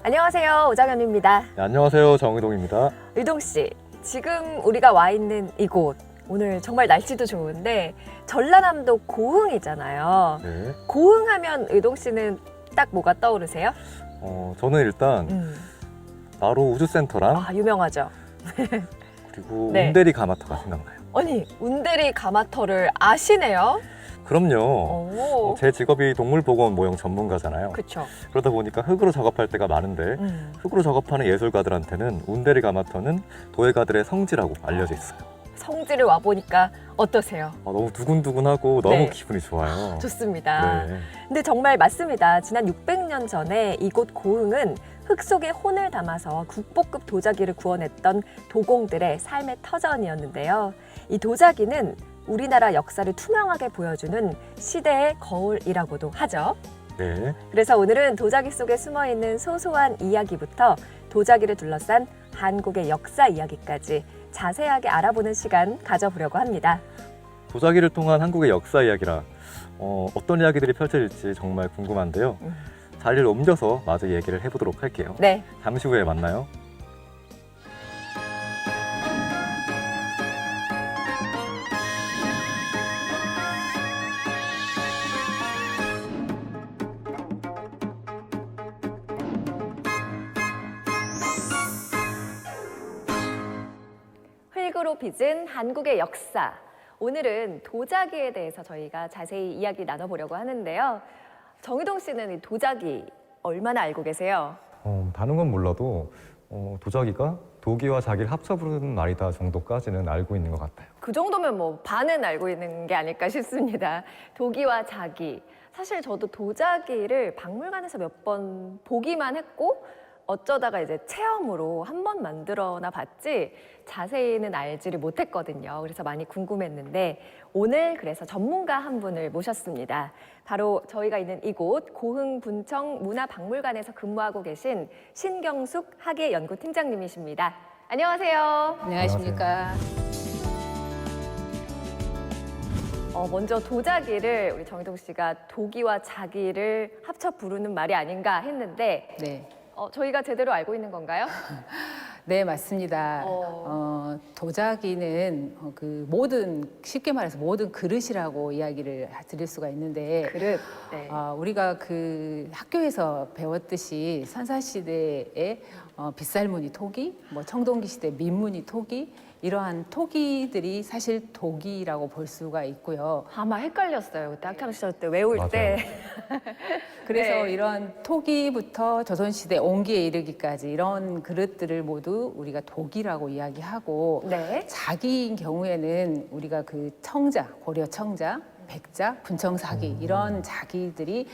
안녕하세요, 오장현입니다. 네, 안녕하세요, 정의동입니다. 의동 씨, 지금 우리가 와 있는 이곳 오늘 정말 날씨도 좋은데 전라남도 고흥이잖아요. 네. 고흥하면 의동 씨는 딱 뭐가 떠오르세요? 저는 일단 나로 우주센터랑 유명하죠. 그리고 네. 운대리 가마터가 생각나요. 아니, 운대리 가마터를 아시네요? 그럼요. 오, 제 직업이 동물보건 모형 전문가잖아요. 그쵸. 그러다 보니까 흙으로 작업할 때가 많은데 흙으로 작업하는 예술가들한테는 운대리 가마터는 도예가들의 성지라고 알려져 있어요. 성지를 와보니까 어떠세요? 너무 두근두근하고 너무 네. 기분이 좋아요. 좋습니다. 네. 근데 정말 맞습니다. 지난 600년 전에 이곳 고흥은 흙 속에 혼을 담아서 국보급 도자기를 구워냈던 도공들의 삶의 터전이었는데요. 이 도자기는 우리나라 역사를 투명하게 보여주는 시대의 거울이라고도 하죠. 네. 그래서 오늘은 도자기 속에 숨어있는 소소한 이야기부터 도자기를 둘러싼 한국의 역사 이야기까지 자세하게 알아보는 시간 가져보려고 합니다. 도자기를 통한 한국의 역사 이야기라 어떤 이야기들이 펼쳐질지 정말 궁금한데요. 자리를 옮겨서 마저 얘기를 해보도록 할게요. 네. 잠시 후에 만나요. 흙으로 빚은 한국의 역사. 오늘은 도자기에 대해서 저희가 자세히 이야기 나눠보려고 하는데요. 정의동 씨는 이 도자기 얼마나 알고 계세요? 다른 건 몰라도 도자기가 도기와 자기를 합쳐 부르는 말이다 정도까지는 알고 있는 것 같아요. 그 정도면 뭐 반은 알고 있는 게 아닐까 싶습니다. 도기와 자기. 사실 저도 도자기를 박물관에서 몇 번 보기만 했고 어쩌다가 이제 체험으로 한 번 만들어나 봤지 자세히는 알지를 못했거든요. 그래서 많이 궁금했는데 오늘 그래서 전문가 한 분을 모셨습니다. 바로 저희가 있는 이곳 고흥 분청 문화박물관에서 근무하고 계신 신경숙 학예연구팀장님이십니다. 안녕하세요. 안녕하십니까. 먼저 도자기를 우리 정희동 씨가 도기와 자기를 합쳐 부르는 말이 아닌가 했는데 네. 저희가 제대로 알고 있는 건가요? 네, 맞습니다. 도자기는 쉽게 말해서 모든 그릇이라고 이야기를 드릴 수가 있는데, 그릇. 네. 우리가 그 학교에서 배웠듯이 선사시대에 빗살무늬 토기, 청동기 시대 민무늬 토기, 이러한 토기들이 사실 도기라고 볼 수가 있고요. 아마 헷갈렸어요. 그때 학창 시절 때 외울 맞아요. 때. 그래서 네. 이런 토기부터 조선시대 옹기에 이르기까지 이런 그릇들을 모두 우리가 도기라고 이야기하고 네. 자기인 경우에는 우리가 그 청자, 고려 청자, 백자, 분청사기 이런 자기들이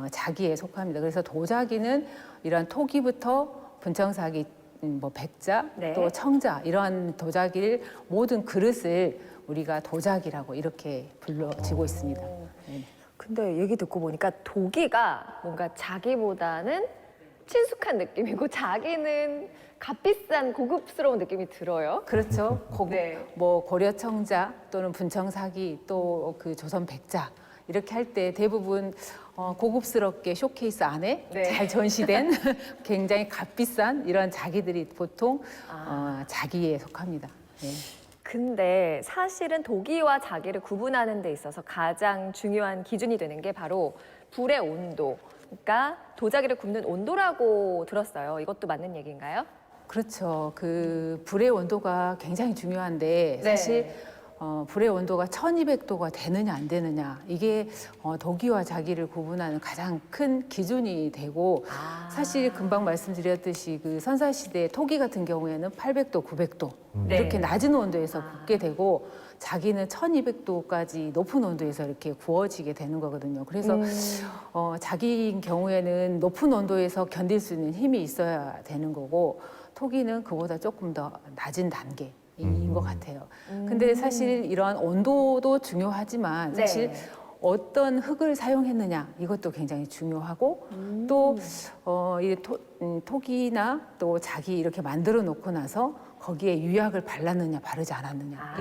자기에 속합니다. 그래서 도자기는 이런 토기부터 분청사기, 백자, 네. 또 청자 이러한 도자기를 모든 그릇을 우리가 도자기라고 이렇게 불러지고 있습니다. 네. 근데 얘기 듣고 보니까 도기가 뭔가 자기보다는 친숙한 느낌이고 자기는 값비싼 고급스러운 느낌이 들어요. 그렇죠. 네. 고려 청자 또는 분청사기 또 그 조선 백자 이렇게 할 때 대부분 고급스럽게 쇼케이스 안에 네. 잘 전시된 굉장히 값비싼 이런 자기들이 보통 자기에 속합니다. 네. 근데 사실은 도기와 자기를 구분하는 데 있어서 가장 중요한 기준이 되는 게 바로 불의 온도. 그러니까 도자기를 굽는 온도라고 들었어요. 이것도 맞는 얘기인가요? 그렇죠. 그 불의 온도가 굉장히 중요한데 네. 사실 불의 온도가 1200도가 되느냐 안 되느냐 이게 도기와 자기를 구분하는 가장 큰 기준이 되고 사실 금방 말씀드렸듯이 그 선사시대 토기 같은 경우에는 800도, 900도 네. 이렇게 낮은 온도에서 굽게 되고 자기는 1200도까지 높은 온도에서 이렇게 구워지게 되는 거거든요. 그래서 자기인 경우에는 높은 온도에서 견딜 수 있는 힘이 있어야 되는 거고 토기는 그보다 조금 더 낮은 단계인 것 같아요. 근데 사실 이런 온도도 중요하지만 사실 네. 어떤 흙을 사용했느냐 이것도 굉장히 중요하고 또 이 톡이나 또 자기 이렇게 만들어 놓고 나서 거기에 유약을 발랐느냐 바르지 않았느냐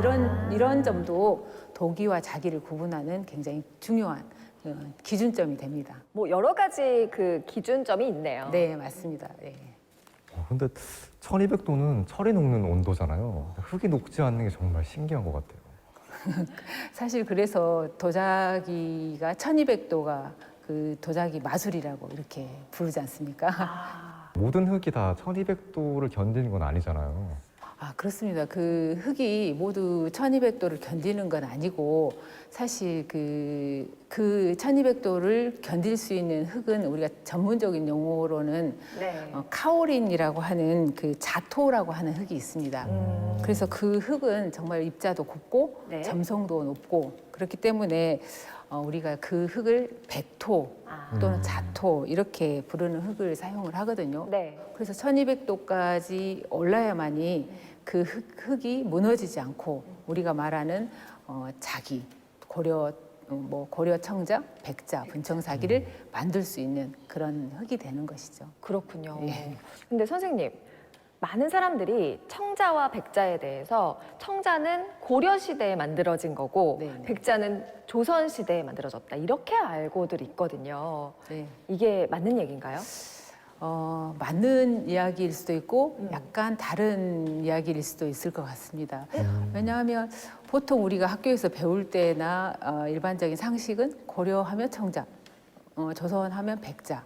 이런 점도 도기와 자기를 구분하는 굉장히 중요한 기준점이 됩니다. 뭐 여러 가지 그 기준점이 있네요. 네, 맞습니다. 네. 근데 1200도는 철이 녹는 온도잖아요. 흙이 녹지 않는 게 정말 신기한 것 같아요. 사실 그래서 도자기가 1200도가 그 도자기 마술이라고 이렇게 부르지 않습니까? 모든 흙이 다 1200도를 견디는 건 아니잖아요. 아, 그렇습니다. 그 흙이 모두 1200도를 견디는 건 아니고 사실 그 1200도를 견딜 수 있는 흙은 우리가 전문적인 용어로는 네. 카오린이라고 하는 그 자토라고 하는 흙이 있습니다. 그래서 그 흙은 정말 입자도 곱고 네. 점성도 높고 그렇기 때문에 우리가 그 흙을 백토 또는 자토 이렇게 부르는 흙을 사용을 하거든요. 네. 그래서 1200도까지 올라야만이 그 흙이 무너지지 않고 우리가 말하는 자기, 고려 청자, 백자, 분청사기를 만들 수 있는 그런 흙이 되는 것이죠. 그렇군요. 예. 근데 선생님, 많은 사람들이 청자와 백자에 대해서 청자는 고려 시대에 만들어진 거고 네네. 백자는 조선 시대에 만들어졌다 이렇게 알고들 있거든요. 네. 이게 맞는 얘기인가요? 맞는 이야기일 수도 있고 약간 다른 이야기일 수도 있을 것 같습니다. 왜냐하면 보통 우리가 학교에서 배울 때나 일반적인 상식은 고려하면 청자, 조선하면 백자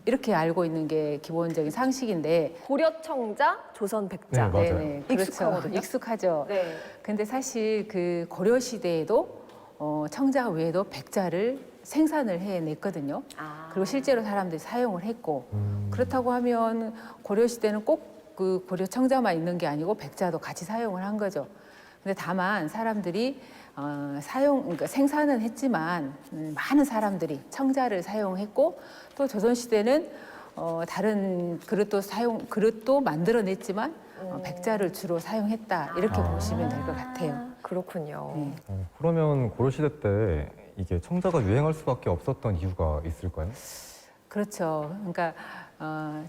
이렇게 알고 있는 게 기본적인 상식인데 고려 청자, 조선 백자. 네, 맞아요. 네네, 그렇죠. 익숙하거든요. 익숙하죠. 네. 근데 사실 그 고려 시대에도 청자 외에도 백자를 생산을 해냈거든요. 아. 그리고 실제로 사람들이 사용을 했고 그렇다고 하면 고려 시대는 꼭 그 고려 청자만 있는 게 아니고 백자도 같이 사용을 한 거죠. 근데 다만 사람들이 그러니까 생산은 했지만 많은 사람들이 청자를 사용했고 또 조선 시대는 다른 그릇도 만들어냈지만 백자를 주로 사용했다 이렇게 보시면 될 것 같아요. 그렇군요. 네. 그러면 고려시대 때 이게 청자가 유행할 수밖에 없었던 이유가 있을까요? 그렇죠. 그러니까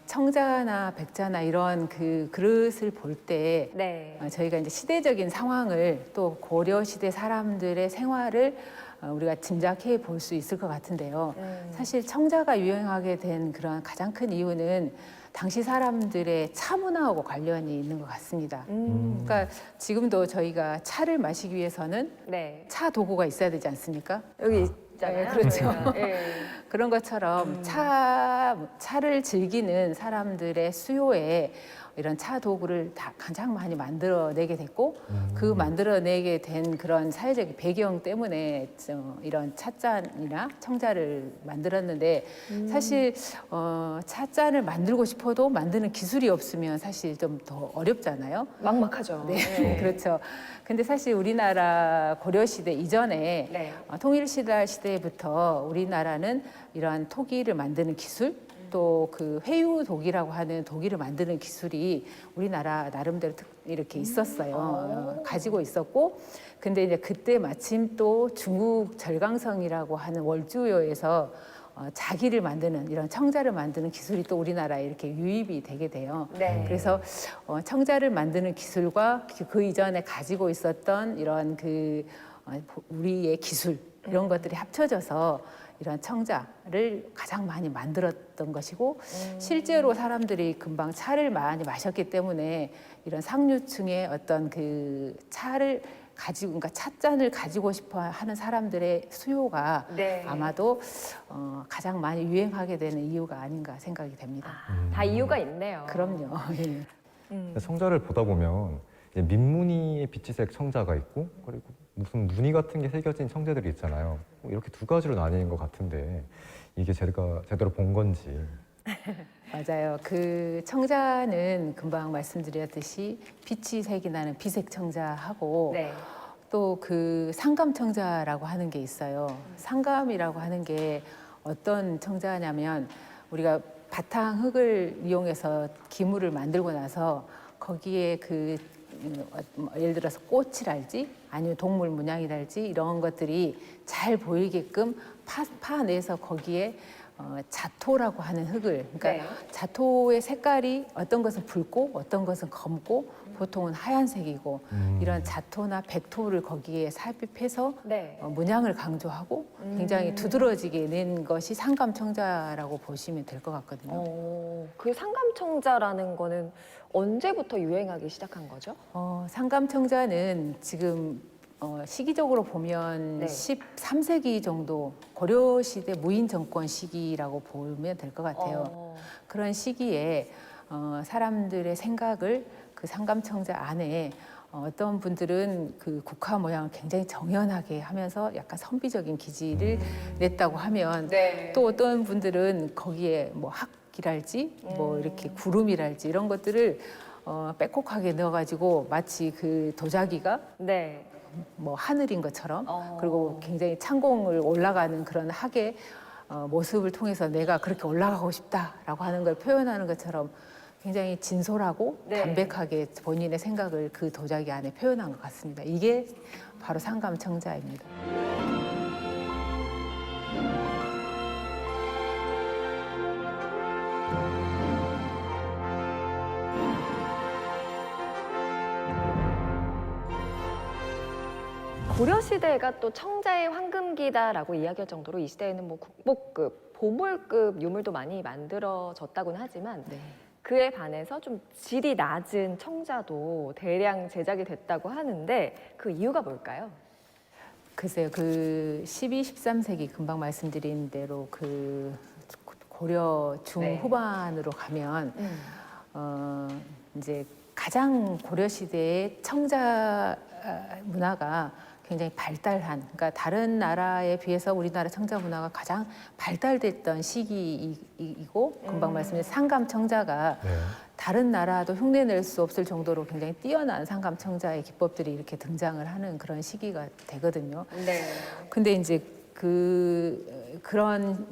청자나 백자나 이런 그 그릇을 볼 때 네. 저희가 이제 시대적인 상황을 또 고려 시대 사람들의 생활을 우리가 짐작해 볼 수 있을 것 같은데요. 사실 청자가 유행하게 된 그런 가장 큰 이유는 당시 사람들의 차 문화하고 관련이 있는 것 같습니다. 그러니까 지금도 저희가 차를 마시기 위해서는 네. 차 도구가 있어야 되지 않습니까? 여기 있잖아요. 네, 그렇죠. 저희가. 네. 그런 것처럼 차를 즐기는 사람들의 수요에 이런 차 도구를 다 가장 많이 만들어내게 됐고 그 만들어내게 된 그런 사회적 배경 때문에 이런 찻잔이나 청자를 만들었는데 사실 찻잔을 만들고 싶어도 만드는 기술이 없으면 사실 좀 더 어렵잖아요. 막막하죠. 네, 그렇죠. 근데 사실 우리나라 고려시대 이전에 네. 통일시대 시대부터 우리나라는 이러한 토기를 만드는 기술 또 그 회유독이라고 하는 독일을 만드는 기술이 우리나라 나름대로 이렇게 있었어요. 가지고 있었고 근데 이제 그때 마침 또 중국 절강성이라고 하는 월주요에서 자기를 만드는 이런 청자를 만드는 기술이 또 우리나라에 이렇게 유입이 되게 돼요. 네. 그래서 청자를 만드는 기술과 그 이전에 가지고 있었던 이런 우리의 기술 이런 것들이 합쳐져서 이런 청자를 가장 많이 만들었던 것이고 실제로 사람들이 금방 차를 많이 마셨기 때문에 이런 상류층의 어떤 그 차를 가지고 그러니까 찻잔을 가지고 싶어 하는 사람들의 수요가 네. 아마도 가장 많이 유행하게 되는 이유가 아닌가 생각이 됩니다. 다 이유가 있네요. 그럼요. 예. 청자를 보다 보면 이제 민무늬의 비치색 청자가 있고 그리고 무슨 무늬 같은 게 새겨진 청자들이 있잖아요. 이렇게 두 가지로 나뉘는 것 같은데 이게 제가 제대로 본 건지. 맞아요. 그 청자는 금방 말씀드렸듯이 빛이 색이 나는 비색 청자하고 네. 또 그 상감 청자라고 하는 게 있어요. 상감이라고 하는 게 어떤 청자냐면 우리가 바탕 흙을 이용해서 기물을 만들고 나서 거기에 그 예를 들어서 꽃이랄지 아니면 동물 문양이랄지 이런 것들이 잘 보이게끔 파내서 거기에 자토라고 하는 흙을, 그러니까 네. 자토의 색깔이 어떤 것은 붉고 어떤 것은 검고 보통은 하얀색이고 이런 자토나 백토를 거기에 삽입해서 네. 문양을 강조하고 굉장히 두드러지게 낸 것이 상감청자라고 보시면 될 것 같거든요. 그 상감청자라는 거는 언제부터 유행하기 시작한 거죠? 상감청자는 지금 시기적으로 보면 네. 13세기 정도 고려시대 무인정권 시기라고 보면 될 것 같아요. 그런 시기에 사람들의 생각을 그 상감청자 안에 어떤 분들은 그 국화 모양을 굉장히 정연하게 하면서 약간 선비적인 기질을 냈다고 하면 네. 또 어떤 분들은 거기에 뭐 학이랄지 뭐 이렇게 구름이랄지 이런 것들을 빼곡하게 넣어가지고 마치 그 도자기가 네. 뭐 하늘인 것처럼 그리고 굉장히 창공을 올라가는 그런 학의 모습을 통해서 내가 그렇게 올라가고 싶다라고 하는 걸 표현하는 것처럼 굉장히 진솔하고 네. 담백하게 본인의 생각을 그 도자기 안에 표현한 것 같습니다. 이게 바로 상감청자입니다. 고려시대가 또 청자의 황금기다라고 이야기할 정도로 이 시대에는 뭐 국보급, 보물급 유물도 많이 만들어졌다고는 하지만 네. 그에 반해서 좀 질이 낮은 청자도 대량 제작이 됐다고 하는데 그 이유가 뭘까요? 글쎄요, 그 12, 13세기 금방 말씀드린 대로 그 고려 중후반으로 가면 이제 가장 고려 시대의 청자 문화가 굉장히 발달한, 그러니까 다른 나라에 비해서 우리나라 청자 문화가 가장 발달됐던 시기이고 금방 말씀드린 상감청자가 네. 다른 나라도 흉내낼 수 없을 정도로 굉장히 뛰어난 상감청자의 기법들이 이렇게 등장을 하는 그런 시기가 되거든요. 네. 근데 이제 그런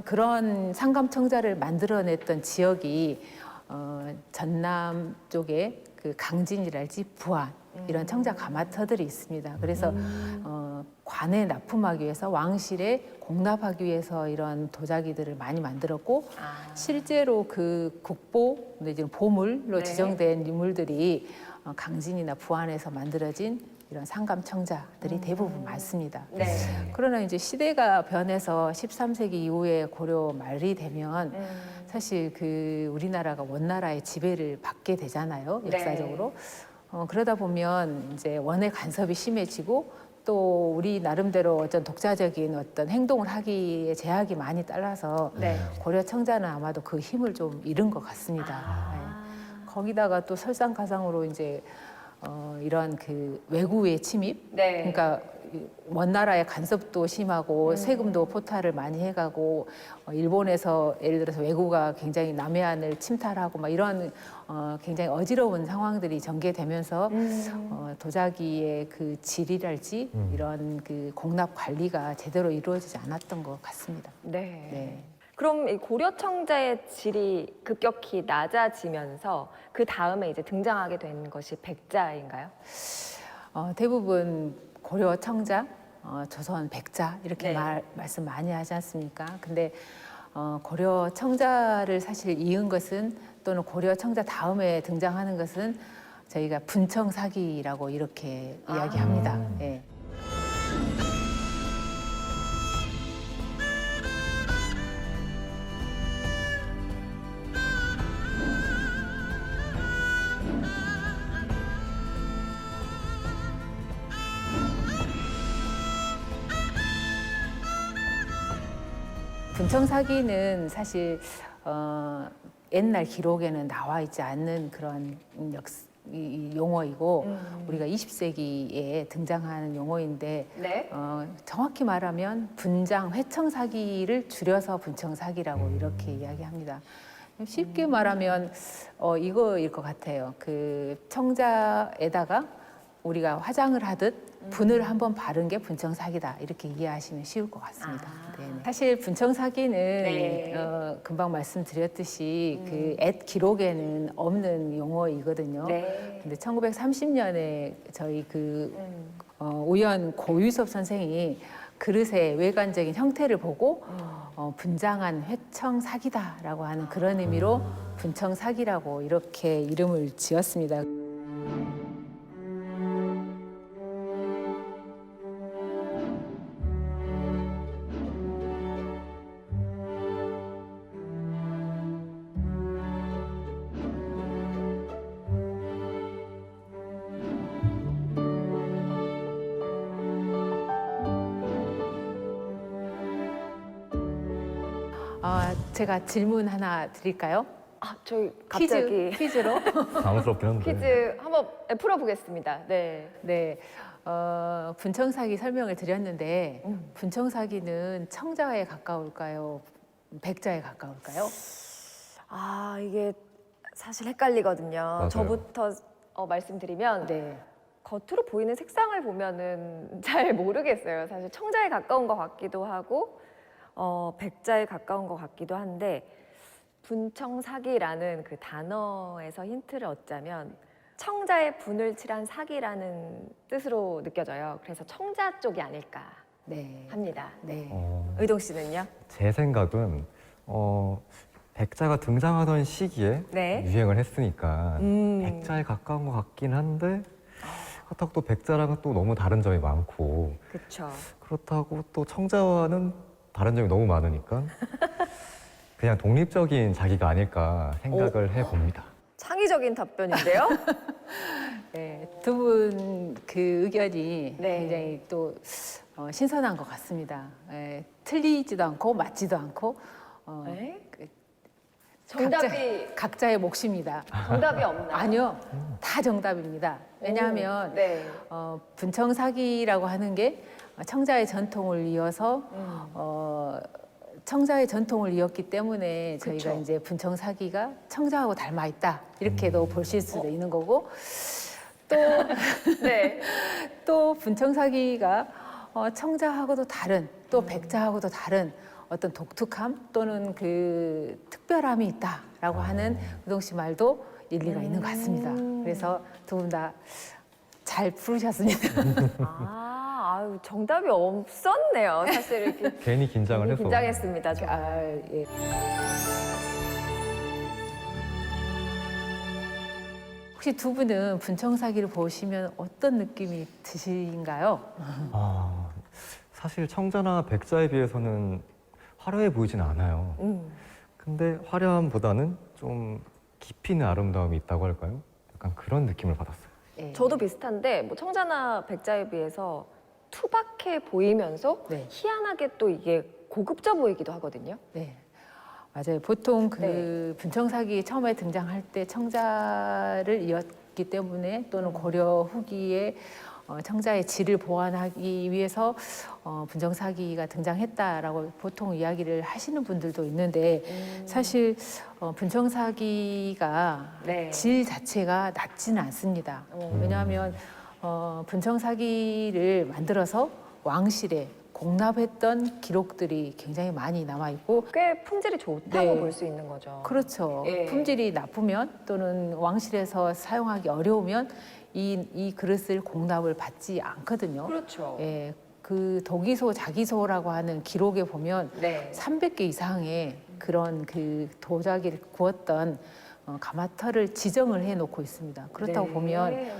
상감청자를 만들어냈던 지역이 전남 쪽에 그 강진이랄지 부안 이런 청자 가마터들이 있습니다. 그래서 관에 납품하기 위해서 왕실에 공납하기 위해서 이런 도자기들을 많이 만들었고 실제로 그 국보 내지는 보물로 네. 지정된 유물들이 강진이나 부안에서 만들어진 이런 상감청자들이 대부분 많습니다. 네. 그러나 이제 시대가 변해서 13세기 이후에 고려 말이 되면 사실 그 우리나라가 원나라의 지배를 받게 되잖아요. 네. 역사적으로. 그러다 보면 이제 원의 간섭이 심해지고 또 우리 나름대로 어떤 독자적인 어떤 행동을 하기에 제약이 많이 따라서 네. 고려 청자는 아마도 그 힘을 좀 잃은 것 같습니다. 네. 거기다가 또 설상가상으로 이제 이런 그 외구의 침입, 네. 그러니까 원나라의 간섭도 심하고 세금도 포탈을 많이 해가고 일본에서 예를 들어서 외구가 굉장히 남해안을 침탈하고 막 이런 굉장히 어지러운 상황들이 전개되면서 도자기의 그 질이랄지 이런 그 공납 관리가 제대로 이루어지지 않았던 것 같습니다. 네. 네. 그럼 이 고려 청자의 질이 급격히 낮아지면서 그 다음에 이제 등장하게 된 것이 백자인가요? 대부분 고려 청자, 조선 백자 이렇게 네. 말씀 많이 하지 않습니까? 근데 고려 청자를 사실 이은 것은 또는 고려 청자 다음에 등장하는 것은 저희가 분청사기라고 이렇게 이야기합니다. 예. 분청사기는 사실 옛날 기록에는 나와 있지 않는 그런 이 용어이고 우리가 20세기에 등장하는 용어인데 네. 정확히 말하면 분장 회청사기를 줄여서 분청사기라고 이렇게 이야기합니다. 쉽게 말하면 이거일 것 같아요. 그 청자에다가 우리가 화장을 하듯 분을 한번 바른 게 분청사기다 이렇게 이해하시면 쉬울 것 같습니다. 아. 네네. 사실 분청사기는 네. 금방 말씀드렸듯이 그 앳 기록에는 없는 용어이거든요. 네. 근데 1930년에 저희 우연 고유섭 선생이 그릇의 외관적인 형태를 보고 분장한 회청사기다라고 하는 그런 의미로 분청사기라고 이렇게 이름을 지었습니다. 제가 질문 하나 드릴까요? 저희 갑자기 퀴즈로. 당황스럽긴 한데. 퀴즈 한번 풀어보겠습니다. 네. 네, 분청사기 설명을 드렸는데 분청사기는 청자에 가까울까요? 백자에 가까울까요? 이게 사실 헷갈리거든요. 맞아요. 저부터 말씀드리면 네, 겉으로 보이는 색상을 보면은 잘 모르겠어요. 사실 청자에 가까운 것 같기도 하고 백자에 가까운 것 같기도 한데 분청사기라는 그 단어에서 힌트를 얻자면 청자에 분을 칠한 사기라는 뜻으로 느껴져요. 그래서 청자 쪽이 아닐까 네, 합니다. 네. 의동 씨는요? 제 생각은 백자가 등장하던 시기에 네. 유행을 했으니까 음. 백자에 가까운 것 같긴 한데 그렇다고 또 백자랑은 또 너무 다른 점이 많고 그렇죠. 그렇다고 또 청자와는 다른 점이 너무 많으니까 그냥 독립적인 자기가 아닐까 생각을 해봅니다. 창의적인 답변인데요? 네, 두 분 그 의견이 네. 굉장히 또 신선한 것 같습니다. 틀리지도 않고 맞지도 않고 네? 그 정답이 각자의 몫입니다. 정답이 없나요? 아니요, 다 정답입니다. 왜냐하면 네. 분청사기라고 하는 게 청자의 전통을 이어서 청자의 전통을 이었기 때문에 저희가 그쵸. 이제 분청사기가 청자하고 닮아 있다 이렇게도 보실 수도 있는 거고 또 네. 또 분청사기가 청자하고도 다른 또 백자하고도 다른 어떤 독특함 또는 그 특별함이 있다라고 하는 의동 씨 말도 일리가 있는 것 같습니다. 그래서 두 분 다 잘 풀으셨습니다. 아유, 정답이 없었네요. 사실 이렇게 괜히 긴장을 해서. 긴장했습니다. 저. 예. 혹시 두 분은 분청사기를 보시면 어떤 느낌이 드신가요? 사실 청자나 백자에 비해서는 화려해 보이진 않아요. 근데 화려함보다는 좀 깊이 있는 아름다움이 있다고 할까요? 약간 그런 느낌을 받았어요. 예. 저도 비슷한데 뭐 청자나 백자에 비해서 투박해 보이면서 네. 희한하게 또 이게 고급져 보이기도 하거든요. 네, 맞아요. 보통 그 네. 분청사기 처음에 등장할 때 청자를 이었기 때문에 또는 고려 후기에 청자의 질을 보완하기 위해서 분청사기가 등장했다라고 보통 이야기를 하시는 분들도 있는데 사실 분청사기가 네. 질 자체가 낮지는 않습니다. 왜냐하면 분청사기를 만들어서 왕실에 공납했던 기록들이 굉장히 많이 남아 있고 꽤 품질이 좋다고 네. 볼 수 있는 거죠. 그렇죠. 예. 품질이 나쁘면 또는 왕실에서 사용하기 어려우면 이 그릇을 공납을 받지 않거든요. 그렇죠. 예, 그 독이소, 자기소라고 하는 기록에 보면 네. 300개 이상의 그런 그 도자기를 구웠던 가마터를 지정을 해놓고 있습니다. 그렇다고 네. 보면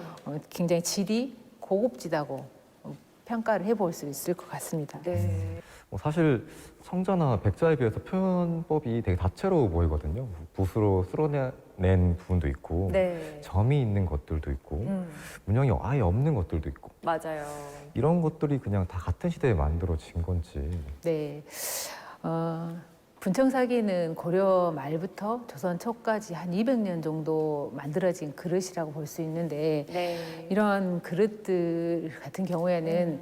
굉장히 질이 고급지다고 평가를 해볼 수 있을 것 같습니다. 네. 사실 청자나 백자에 비해서 표현법이 되게 다채로워 보이거든요. 붓으로 쓸어낸 부분도 있고 네. 점이 있는 것들도 있고 문양이 아예 없는 것들도 있고 맞아요. 이런 것들이 그냥 다 같은 시대에 만들어진 건지. 네. 분청사기는 고려 말부터 조선 초까지 한 200년 정도 만들어진 그릇이라고 볼 수 있는데 네. 이런 그릇들 같은 경우에는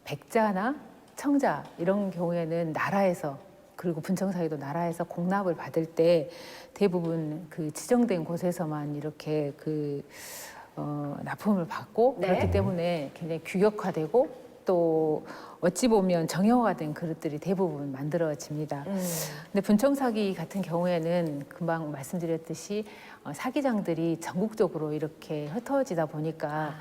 백자나 청자 이런 경우에는 나라에서 그리고 분청사기도 나라에서 공납을 받을 때 대부분 그 지정된 곳에서만 이렇게 납품을 받고 네. 그렇기 때문에 굉장히 규격화되고 또 어찌 보면 정형화된 그릇들이 대부분 만들어집니다. 근데 분청사기 같은 경우에는 금방 말씀드렸듯이 사기장들이 전국적으로 이렇게 흩어지다 보니까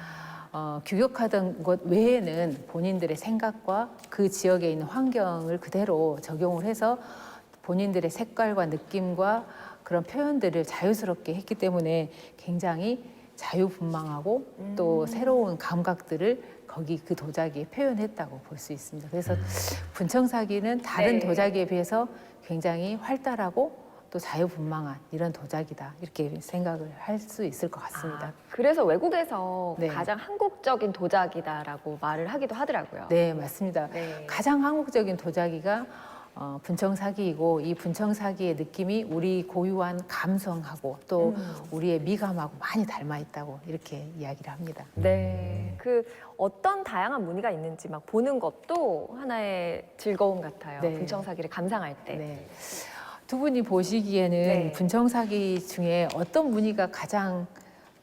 규격화된 것 외에는 본인들의 생각과 그 지역에 있는 환경을 그대로 적용을 해서 본인들의 색깔과 느낌과 그런 표현들을 자유스럽게 했기 때문에 굉장히 자유분방하고 또 새로운 감각들을 거기 그 도자기에 표현했다고 볼 수 있습니다. 그래서 분청사기는 다른 네. 도자기에 비해서 굉장히 활달하고 또 자유분방한 이런 도자기다 이렇게 생각을 할 수 있을 것 같습니다. 그래서 외국에서 네. 가장 한국적인 도자기다라고 말을 하기도 하더라고요. 네, 맞습니다. 네. 가장 한국적인 도자기가 분청사기이고 이 분청사기의 느낌이 우리 고유한 감성하고 또 우리의 미감하고 많이 닮아 있다고 이렇게 이야기를 합니다. 네. 그 어떤 다양한 무늬가 있는지 막 보는 것도 하나의 즐거움 같아요. 네. 분청사기를 감상할 때. 네. 두 분이 보시기에는 네. 분청사기 중에 어떤 무늬가 가장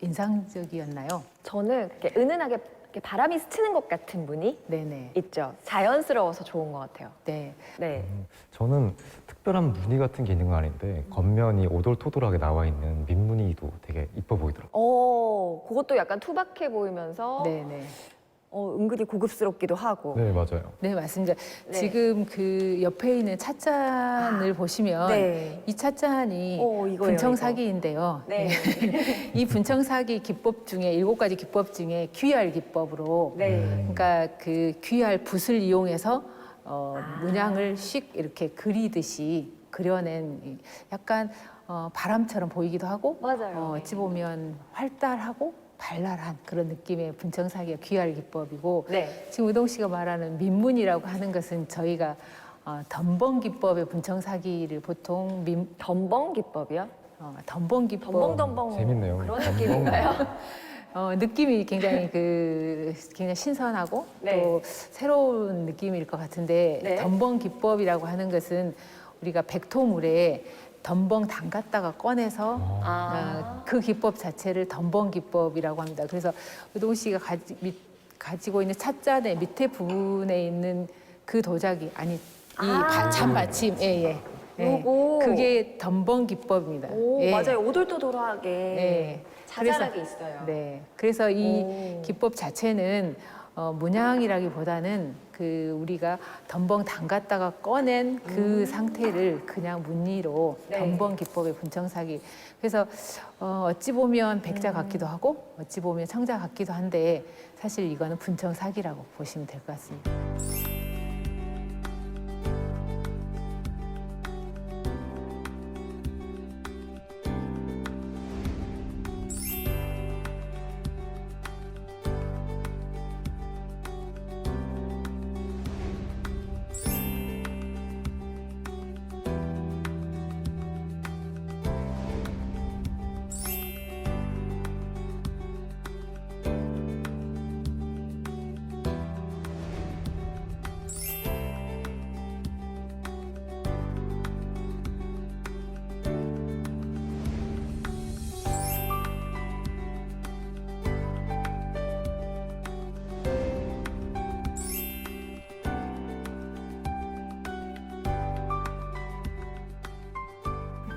인상적이었나요? 저는 이렇게 은은하게 이렇게 바람이 스치는 것 같은 무늬 네네. 있죠. 자연스러워서 좋은 것 같아요. 네. 네. 저는 특별한 무늬 같은 게 있는 건 아닌데 겉면이 오돌토돌하게 나와 있는 민무늬도 되게 이뻐 보이더라고요. 그것도 약간 투박해 보이면서 네네. 은근히 고급스럽기도 하고. 네, 맞아요. 네, 맞습니다. 네. 지금 그 옆에 있는 찻잔을 보시면 네. 이 찻잔이 이거예요, 분청사기인데요. 네. 이 분청사기 기법 중에 7가지 기법 중에 귀할 기법으로 네. 그러니까 그 귀할 붓을 이용해서 문양을 씩 이렇게 그리듯이 그려낸 약간 바람처럼 보이기도 하고 맞아요. 어찌 보면 활달하고 발랄한 그런 느낌의 분청사기가 귀할 기법이고 네. 지금 우동 씨가 말하는 민문이라고 하는 것은 저희가 덤벙 기법의 분청사기를 보통 덤벙 기법이요? 덤벙 기법 덤벙덤벙 재밌네요. 그런 덤벙. 느낌인가요? 느낌이 굉장히 굉장히 신선하고 네. 또 새로운 느낌일 것 같은데 네. 덤벙 기법이라고 하는 것은 우리가 백토물에 덤벙 담갔다가 꺼내서 그 기법 자체를 덤벙 기법이라고 합니다. 그래서 우동 씨가 가지고 있는 찻잔의 밑에 부분에 있는 그 도자기 이 잔받침 요거. 그게 덤벙 기법입니다. 예. 맞아요. 오돌토돌하게 네. 자잘하게 있어요. 네. 그래서 이 오. 기법 자체는 문양이라기보다는 그 우리가 덤벙 담갔다가 꺼낸 그 상태를 그냥 무늬로 네. 덤벙 기법의 분청사기. 그래서 어찌 보면 백자 같기도 하고 어찌 보면 청자 같기도 한데 사실 이거는 분청사기라고 보시면 될 것 같습니다.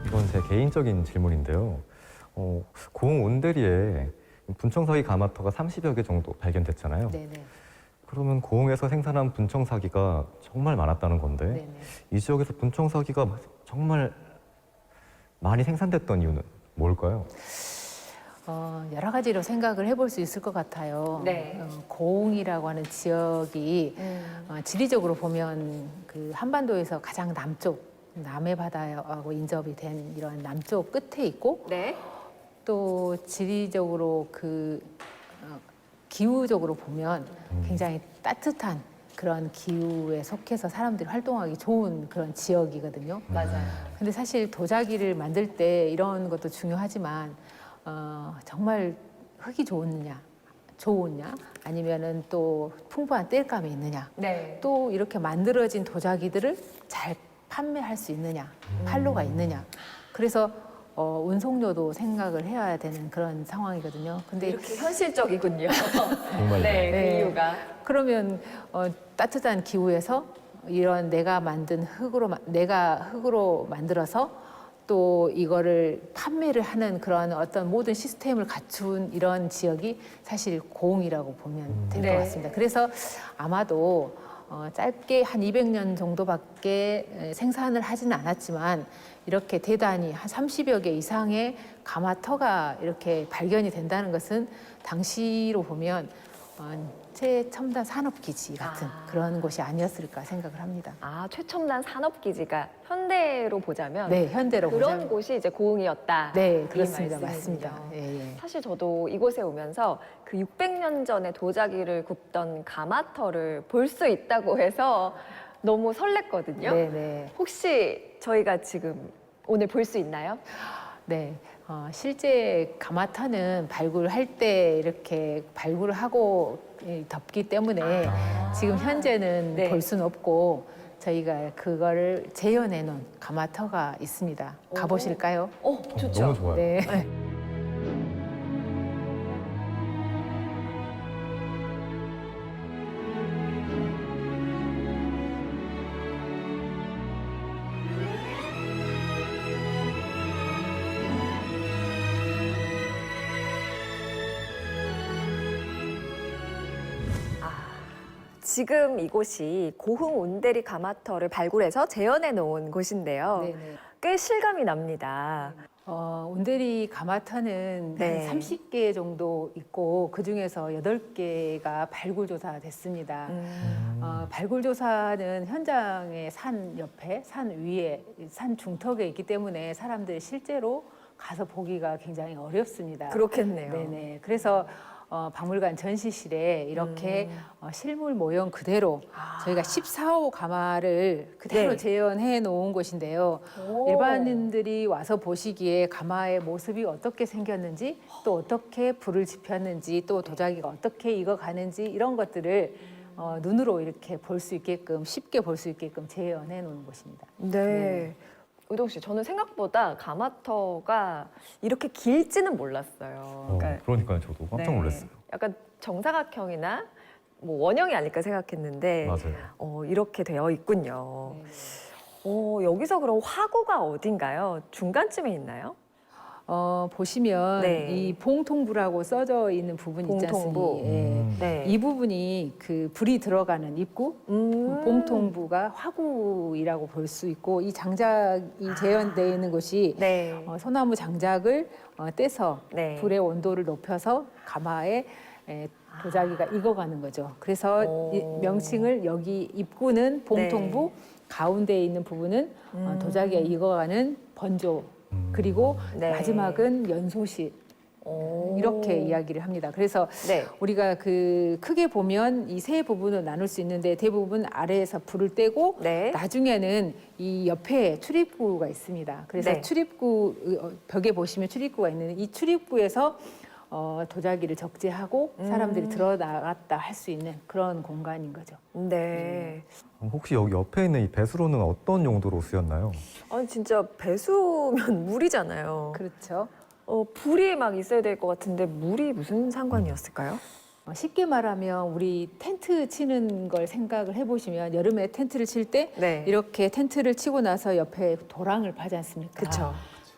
이건 제 개인적인 질문인데요. 고흥 온대리에 분청사기 가마터가 30여 개 정도 발견됐잖아요. 네네. 그러면 고흥에서 생산한 분청사기가 정말 많았다는 건데 네네. 이 지역에서 분청사기가 정말 많이 생산됐던 이유는 뭘까요? 여러 가지로 생각을 해볼 수 있을 것 같아요. 네. 고흥이라고 하는 지역이 지리적으로 보면 그 한반도에서 가장 남쪽 남해 바다하고 인접이 된 이런 남쪽 끝에 있고 네. 또 지리적으로 그 기후적으로 보면 굉장히 따뜻한 그런 기후에 속해서 사람들이 활동하기 좋은 그런 지역이거든요. 맞아요. 근데 사실 도자기를 만들 때 이런 것도 중요하지만 정말 흙이 좋냐 아니면은 또 풍부한 땔감이 있느냐 네. 또 이렇게 만들어진 도자기들을 잘 판매할 수 있느냐 판로가 있느냐 그래서 운송료도 생각을 해야 되는 그런 상황이거든요. 근데 이렇게 현실적이군요. 정말 네, 그 네. 이유가. 그러면 따뜻한 기후에서 이런 내가 흙으로 만들어서 또 이거를 판매를 하는 그런 어떤 모든 시스템을 갖춘 이런 지역이 사실 고흥이라고 보면 될 것 네. 같습니다. 그래서 아마도 짧게 한 200년 정도밖에 생산을 하지는 않았지만 이렇게 대단히 한 30여 개 이상의 가마터가 이렇게 발견이 된다는 것은 당시로 보면 최첨단 산업기지 같은 그런 곳이 아니었을까 생각을 합니다. 아, 최첨단 산업기지가 현대로 보자면 네, 현대로 그런 보자면. 곳이 이제 고흥이었다. 네, 이 그렇습니다. 말씀이군요. 맞습니다. 예, 예. 사실 저도 이곳에 오면서 그 600년 전에 도자기를 굽던 가마터를 볼 수 있다고 해서 너무 설렜거든요. 네, 네. 혹시 저희가 지금 오늘 볼 수 있나요? 네. 실제 가마터는 발굴할 때 이렇게 발굴을 하고 덮기 때문에 지금 현재는 네. 볼 수는 없고 저희가 그거를 재현해 놓은 가마터가 있습니다. 가보실까요? 좋죠. 너무 좋아요. 네. 지금 이곳이 고흥 온대리 가마터를 발굴해서 재현해 놓은 곳인데요. 네, 네. 꽤 실감이 납니다. 온대리 가마터는 네. 한 30개 정도 있고 그중에서 8개가 발굴조사 됐습니다. 발굴조사는 현장의 산 옆에, 산 위에, 산 중턱에 있기 때문에 사람들이 실제로 가서 보기가 굉장히 어렵습니다. 그렇겠네요. 네네. 그래서 박물관 전시실에 이렇게 실물 모형 그대로 저희가 14호 가마를 그대로 네. 재현해 놓은 곳인데요. 오. 일반인들이 와서 보시기에 가마의 모습이 어떻게 생겼는지 또 어떻게 불을 지폈는지 또 도자기가 어떻게 익어가는지 이런 것들을 눈으로 이렇게 볼 수 있게끔 쉽게 볼 수 있게끔 재현해 놓은 곳입니다. 네. 의동 씨, 저는 생각보다 가마터가 이렇게 길지는 몰랐어요. 그러니까요. 저도 깜짝 네. 놀랐어요. 약간 정사각형이나 뭐 원형이 아닐까 생각했는데 맞아요. 이렇게 되어 있군요. 네. 여기서 그럼 화구가 어딘가요? 중간쯤에 있나요? 보시면 네. 이 봉통부라고 써져 있는 부분이 있지 봉통부. 않습니까? 예. 네. 이 부분이 그 불이 들어가는 입구, 봉통부가 화구이라고 볼 수 있고 이 장작이 재현되어 있는 곳이 네. 소나무 장작을 떼서 네. 불의 온도를 높여서 가마에 도자기가 익어가는 거죠. 그래서 이 명칭을 여기 입구는 봉통부, 가운데에 있는 부분은 도자기가 익어가는 번조, 그리고 네. 마지막은 연소실. 이렇게 이야기를 합니다. 그래서 네. 우리가 그 크게 보면 이 세 부분을 나눌 수 있는데 대부분 아래에서 불을 떼고 네. 나중에는 이 옆에 출입구가 있습니다. 그래서 네. 출입구 벽에 보시면 출입구가 있는데 이 출입구에서 도자기를 적재하고 사람들이 들어나갔다 할 수 있는 그런 공간인 거죠. 네. 혹시 여기 옆에 있는 이 배수로는 어떤 용도로 쓰였나요? 아니 진짜 배수면 물이잖아요. 그렇죠. 불이 막 있어야 될 것 같은데 물이 무슨 상관이었을까요? 쉽게 말하면 우리 텐트 치는 걸 생각을 해보시면 여름에 텐트를 칠 때 네. 이렇게 텐트를 치고 나서 옆에 도랑을 파지 않습니까? 그렇죠.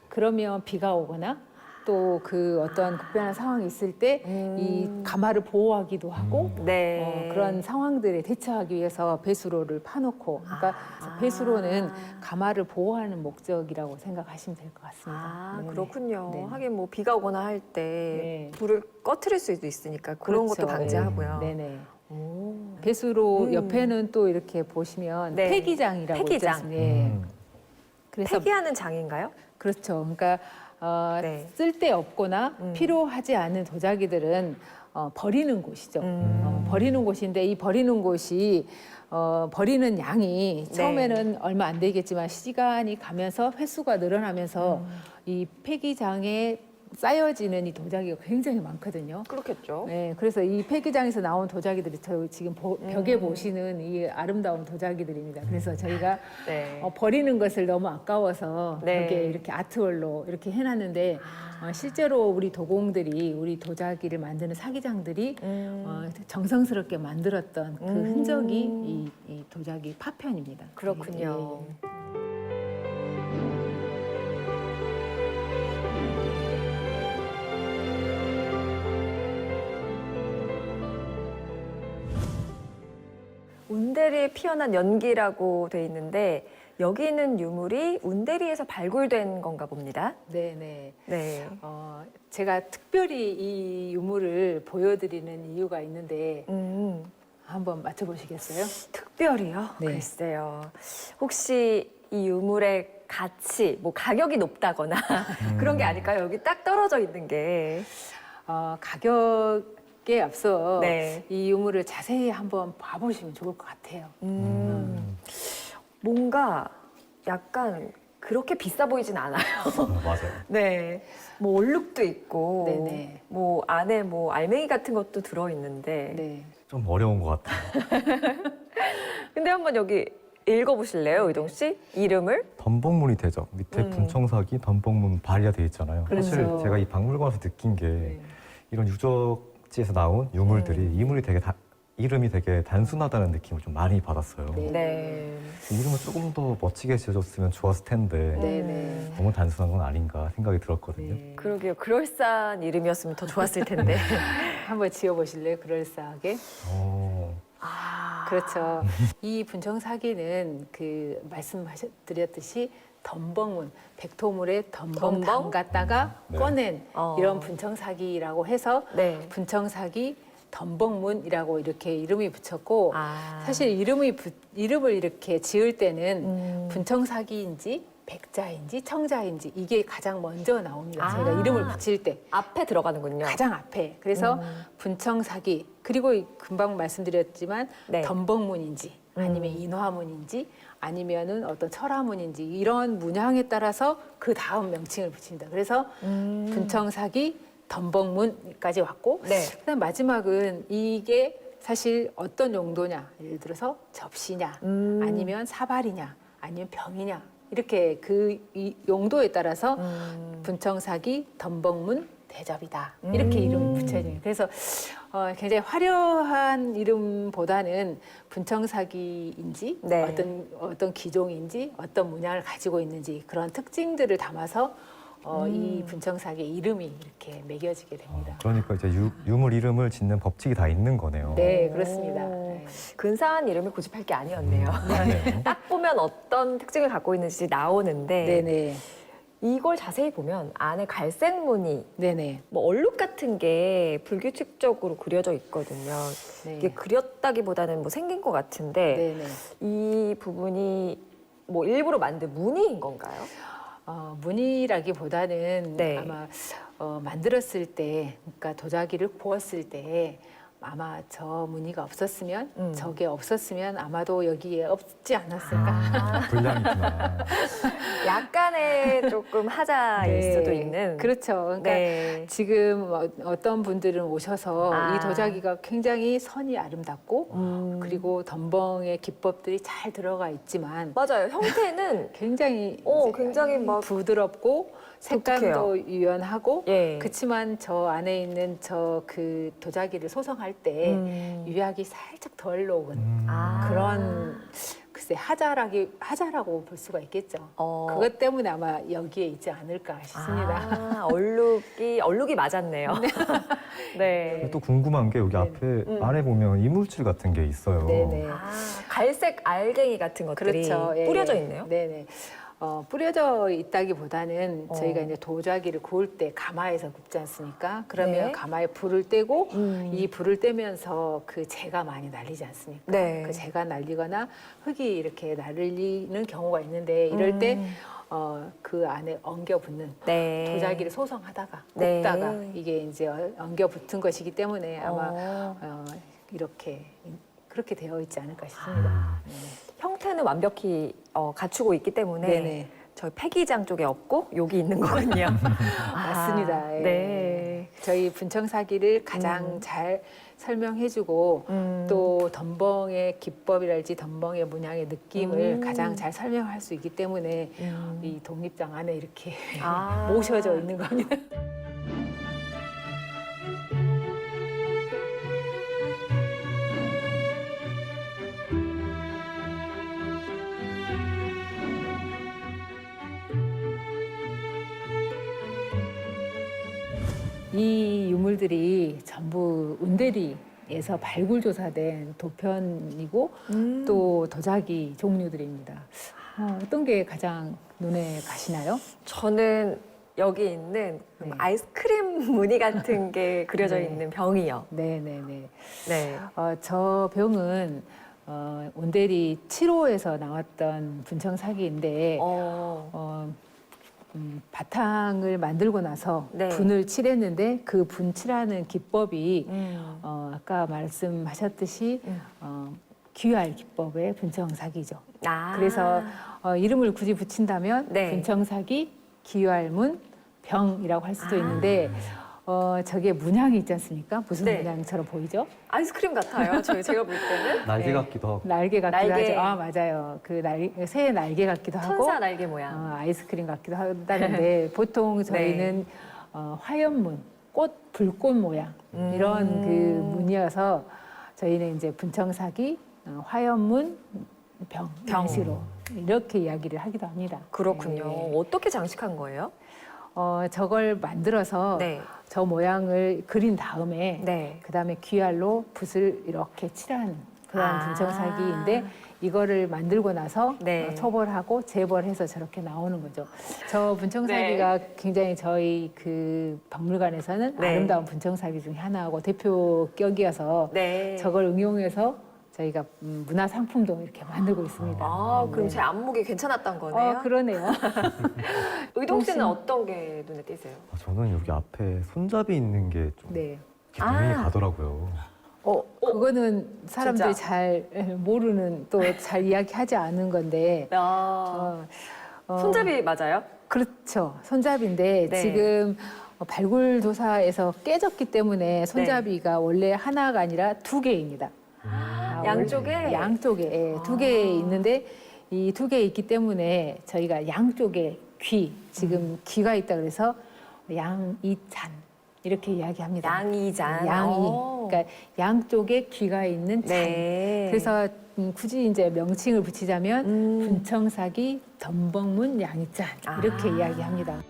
그러면 비가 오거나 또 그 어떤 급변한 상황이 있을 때 이 가마를 보호하기도 하고 네. 그런 상황들에 대처하기 위해서 배수로를 파놓고 그러니까 배수로는 가마를 보호하는 목적이라고 생각하시면 될 것 같습니다. 네네. 그렇군요. 네네. 하긴 뭐 비가 오거나 할 때 네. 불을 꺼트릴 수도 있으니까 그런 그렇죠. 것도 방지하고요. 네네. 오. 배수로 옆에는 또 이렇게 보시면 네. 폐기장이라고 있지 폐기장. 않습니까? 예. 그래서 폐기하는 장인가요? 그렇죠. 그러니까 네. 쓸데없거나 필요하지 않은 도자기들은 버리는 곳이죠. 버리는 곳인데 이 버리는 곳이 버리는 양이 네. 처음에는 얼마 안 되겠지만 시간이 가면서 횟수가 늘어나면서 이 폐기장의 쌓여지는 이 도자기가 굉장히 많거든요. 그렇겠죠. 네, 그래서 이 폐기장에서 나온 도자기들이 저 지금 벽에 보시는 이 아름다운 도자기들입니다. 그래서 저희가 네. 버리는 것을 너무 아까워서 네. 벽에 이렇게 아트월로 이렇게 해놨는데 실제로 우리 도공들이 우리 도자기를 만드는 사기장들이 정성스럽게 만들었던 그 흔적이 이 도자기 파편입니다. 그렇군요. 예, 예. 운대리에 피어난 연기라고 돼 있는데 여기 있는 유물이 운대리에서 발굴된 건가 봅니다. 네, 네. 네. 제가 특별히 이 유물을 보여드리는 이유가 있는데 한번 맞춰보시겠어요? 특별히요? 네. 글쎄요. 혹시 이 유물의 가치, 뭐 가격이 높다거나 그런 게 아닐까요? 여기 딱 떨어져 있는 게. 가격에 앞서 네. 이 유물을 자세히 한번 봐보시면 좋을 것 같아요. 뭔가 약간 그렇게 비싸 보이진 않아요. 맞아요. 네. 뭐 얼룩도 있고, 네네. 뭐 안에 뭐 알맹이 같은 것도 들어 있는데. 네. 좀 어려운 것 같아요. 근데 한번 여기 읽어보실래요, 의동 씨? 이름을? 덤벙문이 되죠. 밑에 분청사기, 덤벙문 발이가 돼 있잖아요. 사실 그렇죠. 제가 이 박물관에서 느낀 게 네. 이런 유적지에서 나온 유물들이 이름이 되게 단순하다는 느낌을 좀 많이 받았어요. 네. 네. 이름을 조금 더 멋지게 지어줬으면 좋았을 텐데 네네. 너무 단순한 건 아닌가 생각이 들었거든요. 네. 그러게요. 그럴싸한 이름이었으면 더 좋았을 텐데. 한번 지어보실래요? 그럴싸하게. 아, 그렇죠. 이 분청사기는 그 말씀드렸듯이 덤벙문, 백토물에 덤벙 덤벙? 담갔다가 네. 꺼낸 어. 이런 분청사기라고 해서 네. 분청사기 덤벙문이라고 이렇게 이름이 붙였고 아. 사실 이름을 이렇게 지을 때는 분청사기인지 백자인지 청자인지 이게 가장 먼저 나옵니다. 아. 저희가 이름을 붙일 때. 앞에 들어가는군요. 가장 앞에. 그래서 분청사기 그리고 금방 말씀드렸지만 네. 덤벙문인지 아니면 인화문인지 아니면은 어떤 철화문인지 이런 문양에 따라서 그 다음 명칭을 붙입니다. 그래서 분청사기 덤벙문까지 왔고 네. 그다음 마지막은 이게 사실 어떤 용도냐 예를 들어서 접시냐 아니면 사발이냐 아니면 병이냐 이렇게 이 용도에 따라서 분청사기 덤벙문 대접이다 이렇게 이름을 붙여집니다. 그래서 굉장히 화려한 이름보다는 분청사기인지 네. 어떤 기종인지 어떤 문양을 가지고 있는지 그런 특징들을 담아서 이 분청사기 이름이 이렇게 매겨지게 됩니다. 그러니까 이제 유물 이름을 짓는 법칙이 다 있는 거네요. 네, 그렇습니다. 오. 네. 근사한 이름을 고집할 게 아니었네요. 네. 딱 보면 어떤 특징을 갖고 있는지 나오는데 네네. 이걸 자세히 보면 안에 갈색 무늬, 네네. 뭐 얼룩 같은 게 불규칙적으로 그려져 있거든요. 네. 이게 그렸다기보다는 뭐 생긴 것 같은데 네네. 이 부분이 뭐 일부러 만든 무늬인 건가요? 무늬라기보다는 네. 아마 만들었을 때, 그러니까 도자기를 구웠을 때 아마 저 무늬가 없었으면, 저게 없었으면 아마도 여기에 없지 않았을까. 불량이구나. 약간의 조금 하자일 네. 수도 있는. 그렇죠. 그러니까 네. 지금 어떤 분들은 오셔서 아. 이 도자기가 굉장히 선이 아름답고 그리고 덤벙의 기법들이 잘 들어가 있지만 맞아요. 형태는 굉장히 굉장히 막 부드럽고 색감도 유연하고 예. 그렇지만 저 안에 있는 저 그 도자기를 소성할 때 유약이 살짝 덜 녹은 아. 그런 글쎄 하자라고 볼 수가 있겠죠. 어. 그것 때문에 아마 여기에 있지 않을까 싶습니다. 아, 얼룩이 맞았네요. 네. 또 궁금한 게 여기 앞에 안에 보면 이물질 같은 게 있어요. 네네. 아, 갈색 알갱이 같은 것들이 그렇죠. 예, 뿌려져 예. 있네요. 네네. 뿌려져 있다기보다는 어. 저희가 이제 도자기를 구울 때 가마에서 굽지 않습니까? 그러면 네. 가마에 불을 떼고 이 불을 떼면서 그 재가 많이 날리지 않습니까? 네. 그 재가 날리거나 흙이 이렇게 날리는 경우가 있는데 이럴 때 그 안에 엉겨 붙는 네. 도자기를 소성하다가 네. 굽다가 이게 이제 엉겨 붙은 것이기 때문에 아마 그렇게 되어 있지 않을까 싶습니다. 네. 형태는 완벽히 갖추고 있기 때문에 네네. 저희 패기장 쪽에 없고 여기 있는 거군요. 맞습니다. 예. 네. 저희 분청 사기를 가장 잘 설명해주고 또 덤벙의 기법이랄지 덤벙의 문양의 느낌을 가장 잘 설명할 수 있기 때문에 이 독립장 안에 이렇게 모셔져 있는 겁니다. 이 유물들이 전부 운대리에서 발굴 조사된 도편이고 또 도자기 종류들입니다. 어떤 게 가장 눈에 가시나요? 저는 여기 있는 네. 아이스크림 무늬 같은 게 그려져 네. 있는 병이요. 네네네. 네. 저 병은 온대리 7호에서 나왔던 분청 사기인데 바탕을 만들고 나서 네. 분을 칠했는데 그 분 칠하는 기법이 아까 말씀하셨듯이 귀활 기법의 분청사기죠. 그래서 이름을 굳이 붙인다면 네. 분청사기, 귀활문, 병이라고 할 수도 있는데 저게 문양이 있지 않습니까? 무슨 네. 문양처럼 보이죠? 아이스크림 같아요. 제가 볼 때는 날개 네. 같기도 하고. 날개 같기도 날개. 하죠. 맞아요. 그 새의 날개 같기도 하고 천사 날개 모양. 아이스크림 같기도 한다는데 보통 저희는 화연문, 불꽃 모양 이런 그 무늬여서 저희는 이제 분청사기, 화연문, 병 식으로 이렇게 이야기를 하기도 합니다. 그렇군요. 네. 어떻게 장식한 거예요? 저걸 만들어서 네. 저 모양을 그린 다음에 네. 그다음에 귀활로 붓을 이렇게 칠한 그런 분청사기인데 이거를 만들고 나서 네. 초벌하고 재벌해서 저렇게 나오는 거죠. 저 분청사기가 굉장히 저희 그 박물관에서는 네. 아름다운 분청사기 중에 하나하고 대표격이어서 네. 저걸 응용해서 저희가 문화 상품도 이렇게 만들고 있습니다. 그럼 제 안목이 괜찮았던 거네요. 그러네요. 의동 씨는 혹시- 어떤 게 눈에 띄세요? 저는 여기 앞에 손잡이 있는 게 좀 네. 눈이 가더라고요. 그거는 사람들이 진짜? 잘 모르는 또 잘 이야기하지 않은 건데 손잡이 맞아요? 그렇죠. 손잡이인데 네. 지금 발굴 조사에서 깨졌기 때문에 손잡이가 원래 하나가 아니라 2개입니다. 양쪽에? 양쪽에 2개 있는데 이 2개 있기 때문에 저희가 양쪽에 지금 귀가 있다 그래서 양이잔 이렇게 이야기합니다. 양이잔. 그러니까 양쪽에 귀가 있는 잔. 네. 그래서 굳이 이제 명칭을 붙이자면 분청사기 덤벙문 양이잔 이렇게 이야기합니다.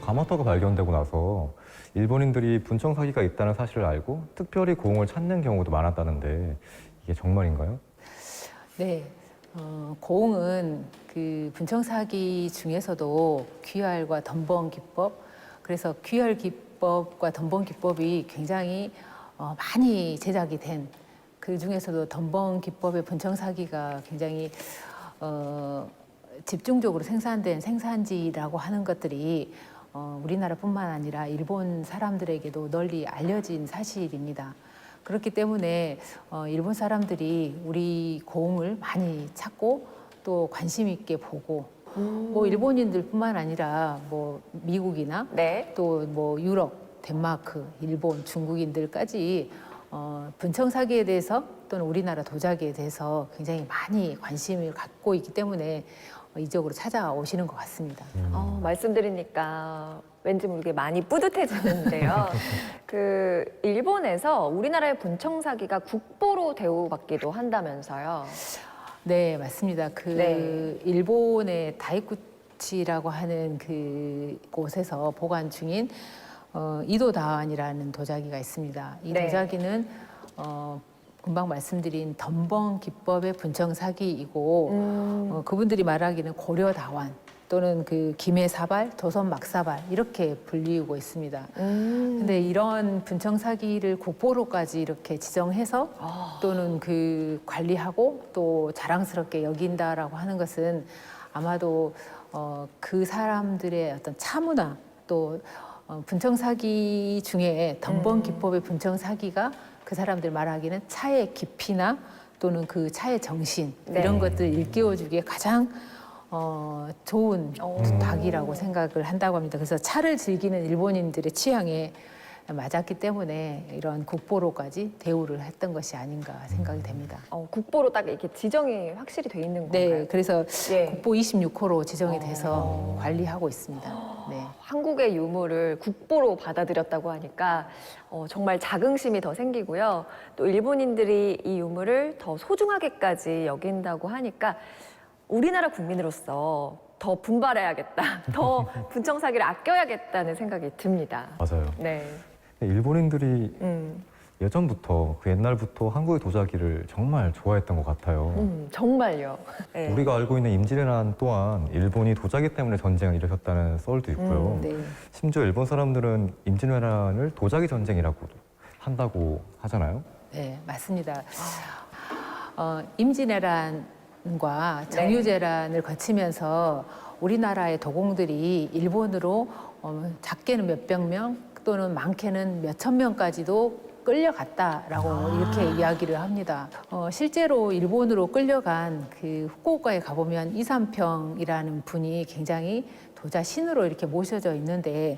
가마터가 발견되고 나서 일본인들이 분청 사기가 있다는 사실을 알고 특별히 고흥을 찾는 경우도 많았다는데 이게 정말인가요? 네, 고흥은 그 분청사기 중에서도 귀활과 덤벙 기법, 그래서 귀활 기법과 덤벙 기법이 굉장히 많이 제작이 된 그 중에서도 덤벙 기법의 분청사기가 굉장히 집중적으로 생산된 생산지라고 하는 것들이 우리나라뿐만 아니라 일본 사람들에게도 널리 알려진 사실입니다. 그렇기 때문에 일본 사람들이 우리 고흥을 많이 찾고 또 관심 있게 보고 뭐 일본인들뿐만 아니라 뭐 미국이나 네. 또 뭐 유럽, 덴마크, 일본, 중국인들까지 분청사기에 대해서 또는 우리나라 도자기에 대해서 굉장히 많이 관심을 갖고 있기 때문에 이쪽으로 찾아오시는 것 같습니다. 말씀드리니까 왠지 모르게 많이 뿌듯해지는데요. 그 일본에서 우리나라의 분청사기가 국보로 대우받기도 한다면서요. 네, 맞습니다. 네. 일본의 다이쿠치라고 하는 그 곳에서 보관 중인 이도다완이라는 도자기가 있습니다. 이 네. 도자기는 금방 말씀드린 덤벙 기법의 분청사기이고 그분들이 말하기는 고려다완, 또는 그 김해사발, 도선막사발 이렇게 불리우고 있습니다. 근데 이런 분청 사기를 국보로까지 이렇게 지정해서 또는 그 관리하고 또 자랑스럽게 여긴다라고 하는 것은 아마도 그 사람들의 어떤 차문화 또 분청 사기 중에 덤번 기법의 분청 사기가 그 사람들 말하기는 차의 깊이나 또는 그 차의 정신 네. 이런 것들 일깨워주기에 가장 좋은 닭이라고 생각을 한다고 합니다. 그래서 차를 즐기는 일본인들의 취향에 맞았기 때문에 이런 국보로까지 대우를 했던 것이 아닌가 생각이 됩니다. 국보로 딱 이렇게 지정이 확실히 돼 있는 건가요? 네, 그래서 예. 국보 26호로 지정이 돼서 관리하고 있습니다. 네. 한국의 유물을 국보로 받아들였다고 하니까 정말 자긍심이 더 생기고요. 또 일본인들이 이 유물을 더 소중하게까지 여긴다고 하니까 우리나라 국민으로서 더 분발해야겠다. 더 분청 사기를 아껴야겠다는 생각이 듭니다. 맞아요. 네. 일본인들이 예전부터 그 옛날부터 한국의 도자기를 정말 좋아했던 것 같아요. 정말요. 네. 우리가 알고 있는 임진왜란 또한 일본이 도자기 때문에 전쟁을 일으켰다는 썰도 있고요. 네. 심지어 일본 사람들은 임진왜란을 도자기 전쟁이라고도 한다고 하잖아요. 네, 맞습니다. 임진왜란과 정유재란을 거치면서 우리나라의 도공들이 일본으로 작게는 몇백 명 또는 많게는 몇천 명까지도 끌려갔다라고 이렇게 이야기를 합니다. 실제로 일본으로 끌려간 그 후쿠오카에 가보면 이삼평이라는 분이 굉장히 도자 신으로 이렇게 모셔져 있는데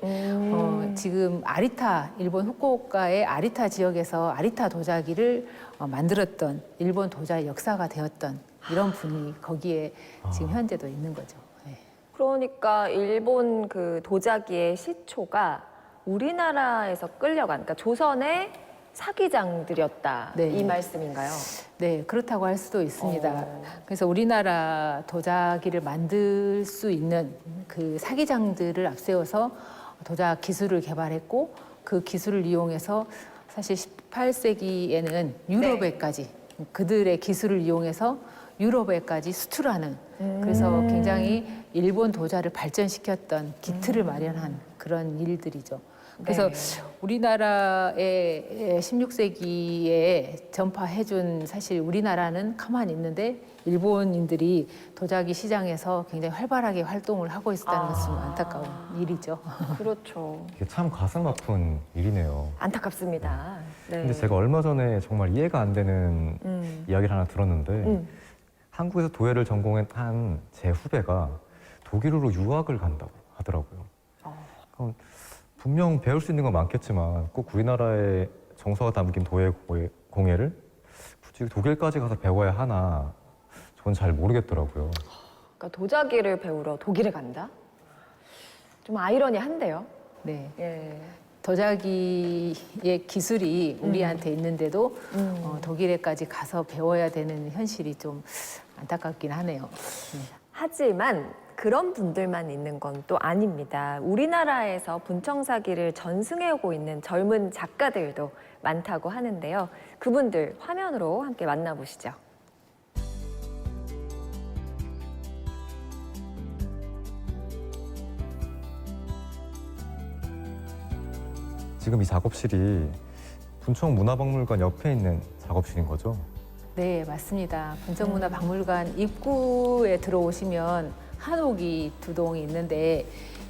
지금 아리타 일본 후쿠오카의 아리타 지역에서 아리타 도자기를 만들었던 일본 도자의 역사가 되었던 이런 분이 거기에 지금 현재도 있는 거죠. 네. 그러니까 일본 그 도자기의 시초가 우리나라에서 끌려간, 그러니까 조선의 사기장들이었다. 네. 이 말씀인가요? 네, 그렇다고 할 수도 있습니다. 그래서 우리나라 도자기를 만들 수 있는 그 사기장들을 앞세워서 도자 기술을 개발했고 그 기술을 이용해서 사실 18세기에는 유럽에까지 그들의 기술을 이용해서 유럽에까지 수출하는 그래서 굉장히 일본 도자를 발전시켰던 기틀을 마련한 그런 일들이죠. 그래서 우리나라의 16세기에 전파해준 사실 우리나라는 가만히 있는데 일본인들이 도자기 시장에서 굉장히 활발하게 활동을 하고 있었다는 것은 안타까운 일이죠. 그렇죠. 이게 참 가슴 아픈 일이네요. 안타깝습니다. 네. 근데 제가 얼마 전에 정말 이해가 안 되는 이야기를 하나 들었는데 한국에서 도예를 전공한 제 후배가 독일으로 유학을 간다고 하더라고요. 그럼 분명 배울 수 있는 건 많겠지만 꼭 우리나라의 정서가 담긴 도예 공예를 굳이 독일까지 가서 배워야 하나 저는 잘 모르겠더라고요. 그러니까 도자기를 배우러 독일에 간다? 좀 아이러니한데요. 네. 예. 도자기의 기술이 우리한테 있는데도 독일에까지 가서 배워야 되는 현실이 좀 안타깝긴 하네요. 네. 하지만 그런 분들만 있는 건 또 아닙니다. 우리나라에서 분청사기를 전승해오고 있는 젊은 작가들도 많다고 하는데요. 그분들 화면으로 함께 만나보시죠. 지금 이 작업실이 분청문화박물관 옆에 있는 작업실인 거죠? 네, 맞습니다. 분청문화박물관 입구에 들어오시면 한옥이 두 동이 있는데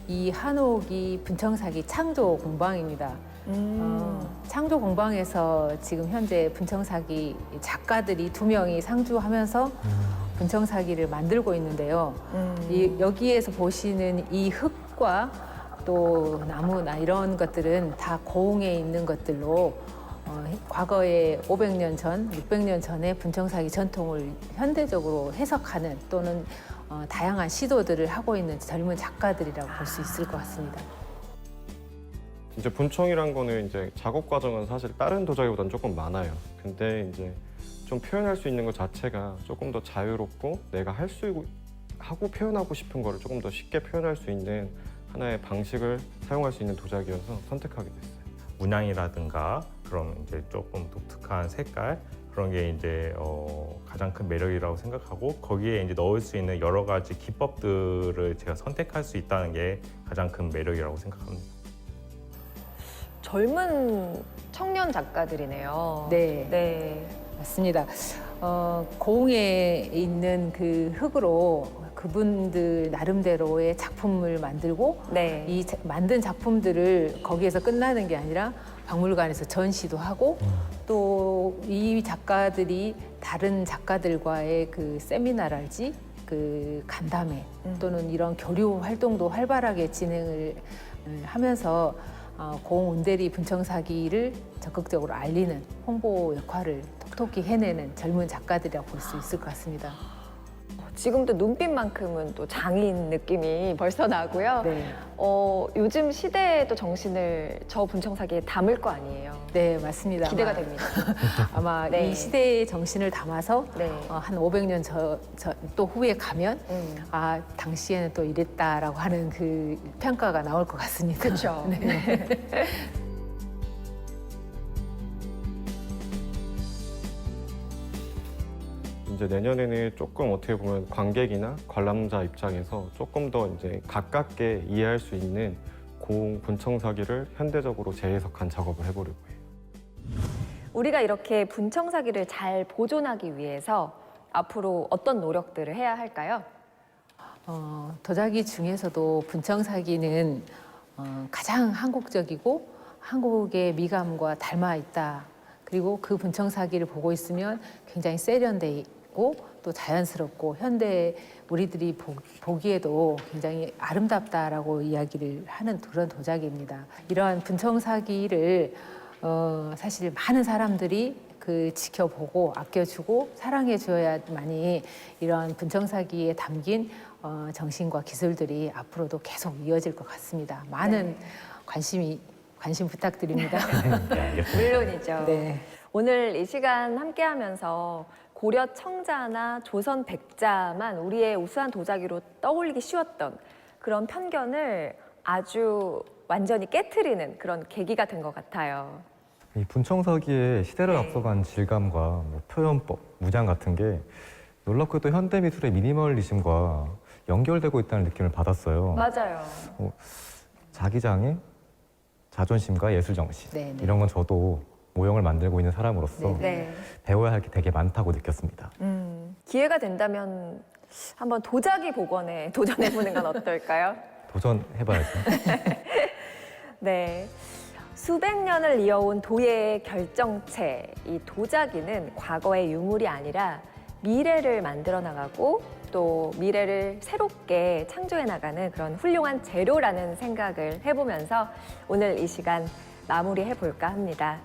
이 한옥이 분청사기 창조 공방입니다. 창조 공방에서 지금 현재 분청사기 작가들이 2명이 상주하면서 분청사기를 만들고 있는데요. 여기에서 보시는 이 흙과 또 나무나 이런 것들은 다 고흥에 있는 것들로 과거에 500년 전, 600년 전에 분청사기 전통을 현대적으로 해석하는 또는 다양한 시도들을 하고 있는 젊은 작가들이라고 볼 수 있을 것 같습니다. 이제 분청이란 거는 이제 작업 과정은 사실 다른 도자기보다는 조금 많아요. 근데 이제 좀 표현할 수 있는 것 자체가 조금 더 자유롭고 내가 할 수 하고 표현하고 싶은 거를 조금 더 쉽게 표현할 수 있는 하나의 방식을 사용할 수 있는 도자기여서 선택하게 됐어요. 문양이라든가 그런 이제 조금 독특한 색깔 그런 게 이제 가장 큰 매력이라고 생각하고 거기에 이제 넣을 수 있는 여러 가지 기법들을 제가 선택할 수 있다는 게 가장 큰 매력이라고 생각합니다. 젊은 청년 작가들이네요. 네. 네. 맞습니다. 고흥에 있는 그 흙으로 그분들 나름대로의 작품을 만들고 네. 이 만든 작품들을 거기에서 끝나는 게 아니라 박물관에서 전시도 하고 또 이 작가들이 다른 작가들과의 그 세미나랄지 그 간담회 또는 이런 교류 활동도 활발하게 진행을 하면서 고흥 운대리 분청사기를 적극적으로 알리는 홍보 역할을 톡톡히 해내는 젊은 작가들이라고 볼 수 있을 것 같습니다. 지금도 눈빛만큼은 또 장인 느낌이 벌써 나고요. 네, 요즘 시대에도 정신을 저 분청사기에 담을 거 아니에요. 네 맞습니다. 기대가 아마, 됩니다. 아마 네. 이 시대의 정신을 담아서 네. 한 500년 또 후에 가면 음. 당시에는 또 이랬다라고 하는 그 평가가 나올 것 같습니다. 그렇죠. 네. 이제 내년에는 조금 어떻게 보면 관객이나 관람자 입장에서 조금 더 이제 가깝게 이해할 수 있는 고흥 분청사기를 현대적으로 재해석한 작업을 해보려고 해요. 우리가 이렇게 분청사기를 잘 보존하기 위해서 앞으로 어떤 노력들을 해야 할까요? 도자기 중에서도 분청사기는 가장 한국적이고 한국의 미감과 닮아 있다. 그리고 그 분청사기를 보고 있으면 굉장히 세련돼 있고 또 자연스럽고 현대 우리들이 보기에도 굉장히 아름답다라고 이야기를 하는 그런 도자기입니다. 이러한 분청사기를 사실 많은 사람들이 그 지켜보고 아껴주고 사랑해줘야만이 이러한 분청사기에 담긴 정신과 기술들이 앞으로도 계속 이어질 것 같습니다. 많은 관심 부탁드립니다. 네, 알겠습니다. 물론이죠. 네. 오늘 이 시간 함께하면서 고려 청자나 조선 백자만 우리의 우수한 도자기로 떠올리기 쉬웠던 그런 편견을 아주 완전히 깨트리는 그런 계기가 된 것 같아요. 이 분청사기의 시대를 네. 앞서간 질감과 뭐 표현법, 무장 같은 게 놀랍게도 현대 미술의 미니멀리즘과 연결되고 있다는 느낌을 받았어요. 맞아요. 자기장의 자존심과 예술 정신 네, 네. 이런 건 저도 모형을 만들고 있는 사람으로서 네. 배워야 할 게 되게 많다고 느꼈습니다. 기회가 된다면 한번 도자기 복원에 도전해보는 건 어떨까요? 도전해봐야죠. 네. 수백 년을 이어온 도예의 결정체, 이 도자기는 과거의 유물이 아니라 미래를 만들어 나가고 또 미래를 새롭게 창조해 나가는 그런 훌륭한 재료라는 생각을 해보면서 오늘 이 시간 마무리해 볼까 합니다.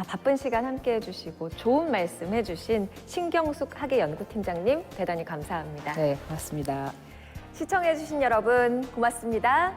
바쁜 시간 함께 해주시고 좋은 말씀 해주신 신경숙 학예연구팀장님 대단히 감사합니다. 네, 고맙습니다. 시청해주신 여러분 고맙습니다.